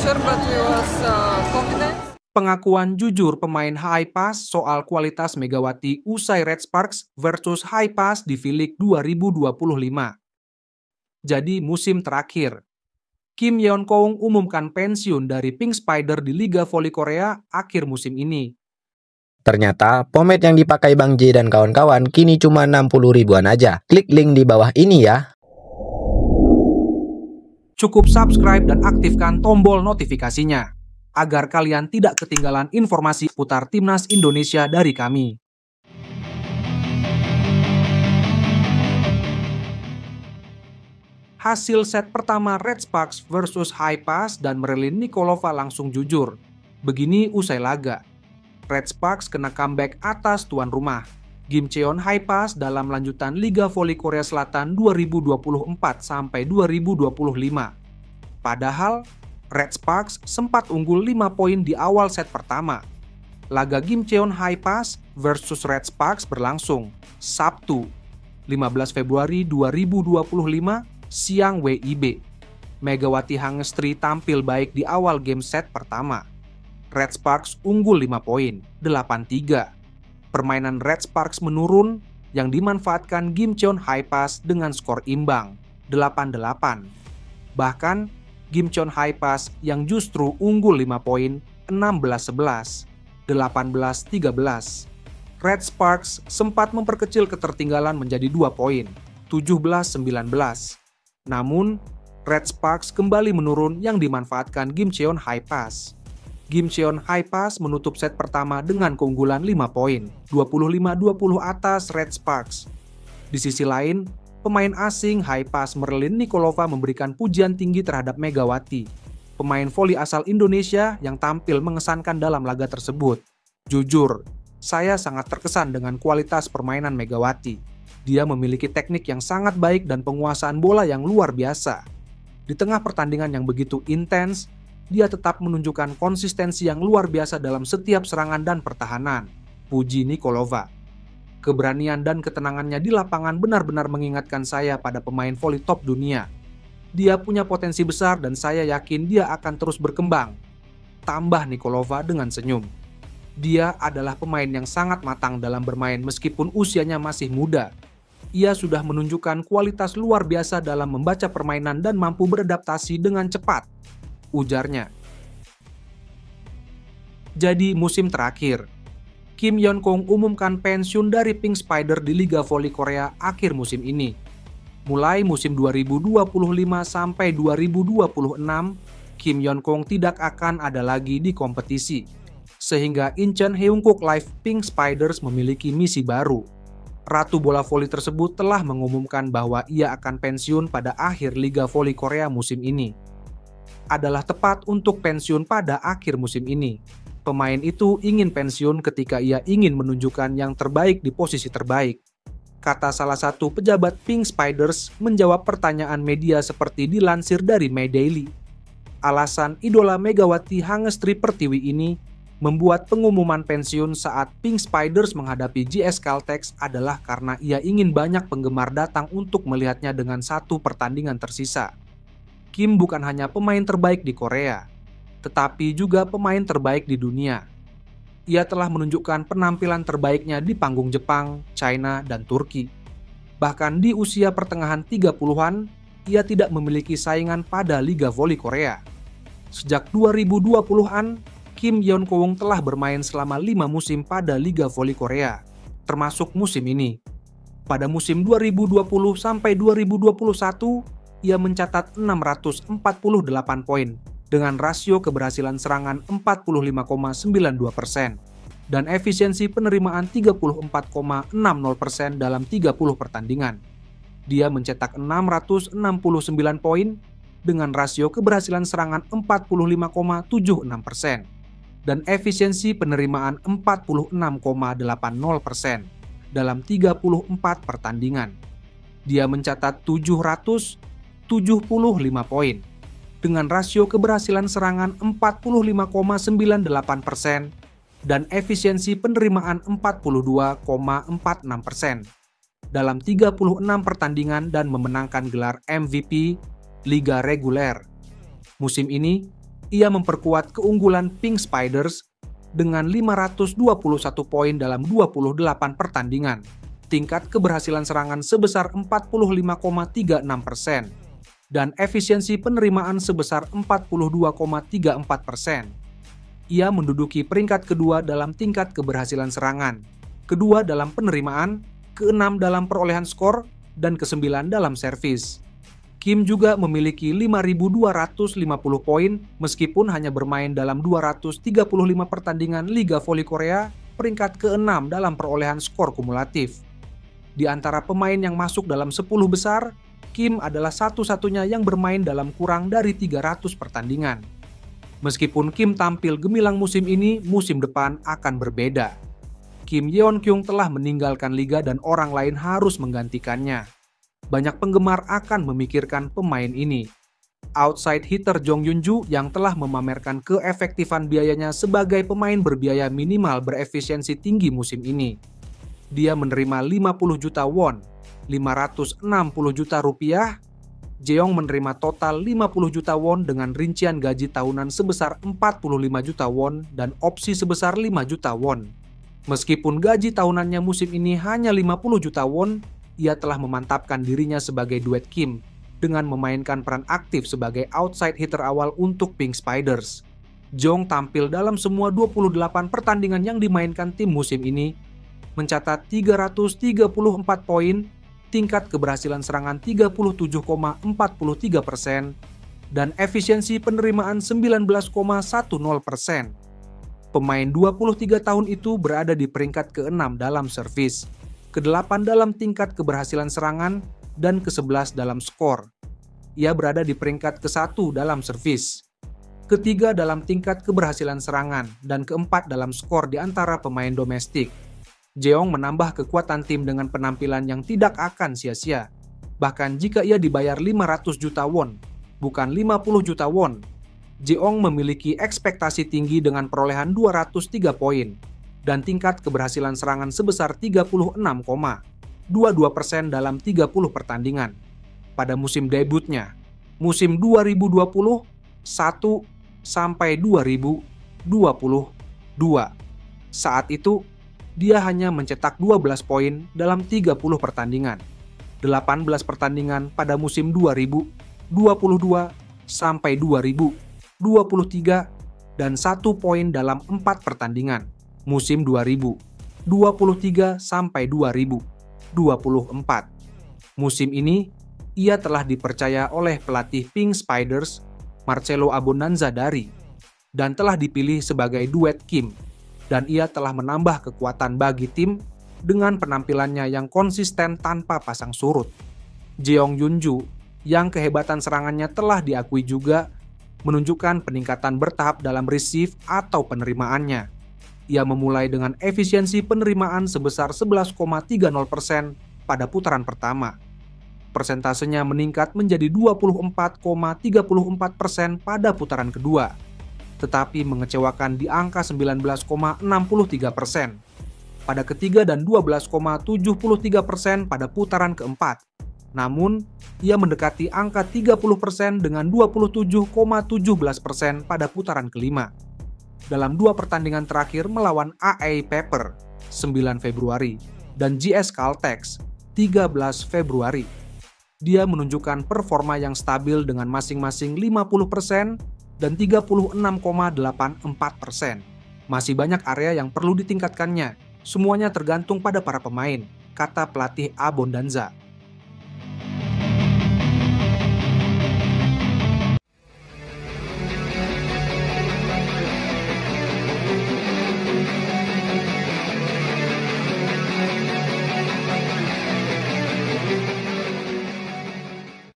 pressure, but we was confident. Pengakuan jujur pemain High Pass soal kualitas Megawati usai Red Sparks versus High Pass di V-League 2025. Jadi musim terakhir, Kim Yeon-keung umumkan pensiun dari Pink Spider di Liga Voli Korea akhir musim ini. Ternyata pomade yang dipakai Bang J dan kawan-kawan kini cuma 60 ribuan aja. Klik link di bawah ini ya. Cukup subscribe dan aktifkan tombol notifikasinya, agar kalian tidak ketinggalan informasi putar Timnas Indonesia dari kami. Hasil set pertama Red Sparks versus High Pass dan Marilyn Nikolova langsung jujur. Begini usai laga. Red Sparks kena comeback atas tuan rumah, Gimcheon High Pass dalam lanjutan Liga Voli Korea Selatan 2024-2025. Padahal, Red Sparks sempat unggul 5 poin di awal set pertama. Laga Gimcheon High Pass versus Red Sparks berlangsung Sabtu, 15 Februari 2025, siang WIB. Megawati Hangestri tampil baik di awal game set pertama. Red Sparks unggul 5 poin, 8-3. Permainan Red Sparks menurun yang dimanfaatkan Gimcheon High Pass dengan skor imbang, 8-8. Bahkan, Gimcheon High Pass yang justru unggul 5 poin, 16-11, 18-13. Red Sparks sempat memperkecil ketertinggalan menjadi 2 poin, 17-19. Namun, Red Sparks kembali menurun yang dimanfaatkan Gimcheon High Pass. Gimcheon High Pass menutup set pertama dengan keunggulan 5 poin, 25-20 atas Red Sparks. Di sisi lain, pemain asing High Pass Marilyn Nikolova memberikan pujian tinggi terhadap Megawati, pemain voli asal Indonesia yang tampil mengesankan dalam laga tersebut. Jujur, saya sangat terkesan dengan kualitas permainan Megawati. Dia memiliki teknik yang sangat baik dan penguasaan bola yang luar biasa. Di tengah pertandingan yang begitu intens, dia tetap menunjukkan konsistensi yang luar biasa dalam setiap serangan dan pertahanan. Puji Nikolova. Keberanian dan ketenangannya di lapangan benar-benar mengingatkan saya pada pemain voli top dunia. Dia punya potensi besar dan saya yakin dia akan terus berkembang. Tambah Nikolova dengan senyum. Dia adalah pemain yang sangat matang dalam bermain meskipun usianya masih muda. Ia sudah menunjukkan kualitas luar biasa dalam membaca permainan dan mampu beradaptasi dengan cepat, ujarnya. Jadi musim terakhir, Kim Yeon-keung umumkan pensiun dari Pink Spider di Liga Voli Korea akhir musim ini. Mulai musim 2025 sampai 2026, Kim Yeon-keung tidak akan ada lagi di kompetisi. Sehingga Incheon Heungkook Live Pink Spiders memiliki misi baru. Ratu bola voli tersebut telah mengumumkan bahwa ia akan pensiun pada akhir Liga Voli Korea musim ini. Adalah tepat untuk pensiun pada akhir musim ini. Pemain itu ingin pensiun ketika ia ingin menunjukkan yang terbaik di posisi terbaik, kata salah satu pejabat Pink Spiders menjawab pertanyaan media seperti dilansir dari My Daily. Alasan idola Megawati Hangestri Pertiwi ini membuat pengumuman pensiun saat Pink Spiders menghadapi JS Caltex adalah karena ia ingin banyak penggemar datang untuk melihatnya dengan satu pertandingan tersisa. Kim bukan hanya pemain terbaik di Korea, tetapi juga pemain terbaik di dunia. Ia telah menunjukkan penampilan terbaiknya di panggung Jepang, China, dan Turki. Bahkan di usia pertengahan 30-an, ia tidak memiliki saingan pada Liga Voli Korea. Sejak 2020-an, Kim Yeon-keung telah bermain selama 5 musim pada Liga Voli Korea, termasuk musim ini. Pada musim 2020 sampai 2021, ia mencatat 648 poin dengan rasio keberhasilan serangan 45,92% dan efisiensi penerimaan 34,60% dalam 30 pertandingan. Dia mencetak 669 poin dengan rasio keberhasilan serangan 45,76% dan efisiensi penerimaan 46,80% dalam 34 pertandingan. Dia mencatat 775 poin dengan rasio keberhasilan serangan 45,98% dan efisiensi penerimaan 42,46% dalam 36 pertandingan dan memenangkan gelar MVP Liga Reguler. Musim ini, ia memperkuat keunggulan Pink Spiders dengan 521 poin dalam 28 pertandingan. Tingkat keberhasilan serangan sebesar 45,36% dan efisiensi penerimaan sebesar 42,34%. Ia menduduki peringkat kedua dalam tingkat keberhasilan serangan, kedua dalam penerimaan, keenam dalam perolehan skor, dan kesembilan dalam servis. Kim juga memiliki 5.250 poin meskipun hanya bermain dalam 235 pertandingan Liga Voli Korea, peringkat ke-6 dalam perolehan skor kumulatif. Di antara pemain yang masuk dalam 10 besar, Kim adalah satu-satunya yang bermain dalam kurang dari 300 pertandingan. Meskipun Kim tampil gemilang musim ini, musim depan akan berbeda. Kim Yeon-kyung telah meninggalkan liga dan orang lain harus menggantikannya. Banyak penggemar akan memikirkan pemain ini. Outside hitter Jong Yun-ju yang telah memamerkan keefektifan biayanya sebagai pemain berbiaya minimal berefisiensi tinggi musim ini. Dia menerima 50 juta won, 560 juta rupiah. Jeong menerima total 50 juta won dengan rincian gaji tahunan sebesar 45 juta won dan opsi sebesar 5 juta won. Meskipun gaji tahunannya musim ini hanya 50 juta won, ia telah memantapkan dirinya sebagai duet Kim dengan memainkan peran aktif sebagai outside hitter awal untuk Pink Spiders. Jong tampil dalam semua 28 pertandingan yang dimainkan tim musim ini, mencatat 334 poin, tingkat keberhasilan serangan 37,43% dan efisiensi penerimaan 19,10%. Pemain 23 tahun itu berada di peringkat ke-6 dalam servis, ke-8 dalam tingkat keberhasilan serangan, dan ke-11 dalam skor. Ia berada di peringkat ke-1 dalam servis, ke-3 dalam tingkat keberhasilan serangan, dan ke-4 dalam skor di antara pemain domestik. Jeong menambah kekuatan tim dengan penampilan yang tidak akan sia-sia. Bahkan jika ia dibayar 500 juta won, bukan 50 juta won, Jeong memiliki ekspektasi tinggi dengan perolehan 203 poin dan tingkat keberhasilan serangan sebesar 36,22% dalam 30 pertandingan. Pada musim debutnya, musim 2020-1 sampai 2022. Saat itu, dia hanya mencetak 12 poin dalam 30 pertandingan, 18 pertandingan pada musim 2022 sampai 2023, dan 1 poin dalam 4 pertandingan, musim 2023 sampai 2024. Musim ini, ia telah dipercaya oleh pelatih Pink Spiders, Marcelo Abondanza-Dari, dan telah dipilih sebagai duet Kim. Dan ia telah menambah kekuatan bagi tim dengan penampilannya yang konsisten tanpa pasang surut. Jeong Yun-ju, yang kehebatan serangannya telah diakui juga, menunjukkan peningkatan bertahap dalam receive atau penerimaannya. Ia memulai dengan efisiensi penerimaan sebesar 11,30% pada putaran pertama. Persentasenya meningkat menjadi 24,34% pada putaran kedua, tetapi mengecewakan di angka 19,63% pada ketiga dan 12,73% pada putaran keempat. Namun, ia mendekati angka 30% dengan 27,17% pada putaran kelima. Dalam 2 pertandingan terakhir melawan AA Pepper 9 Februari dan GS Caltex 13 Februari, dia menunjukkan performa yang stabil dengan masing-masing 50% dan 36,84%. Masih banyak area yang perlu ditingkatkannya. Semuanya tergantung pada para pemain, kata pelatih Abondanza.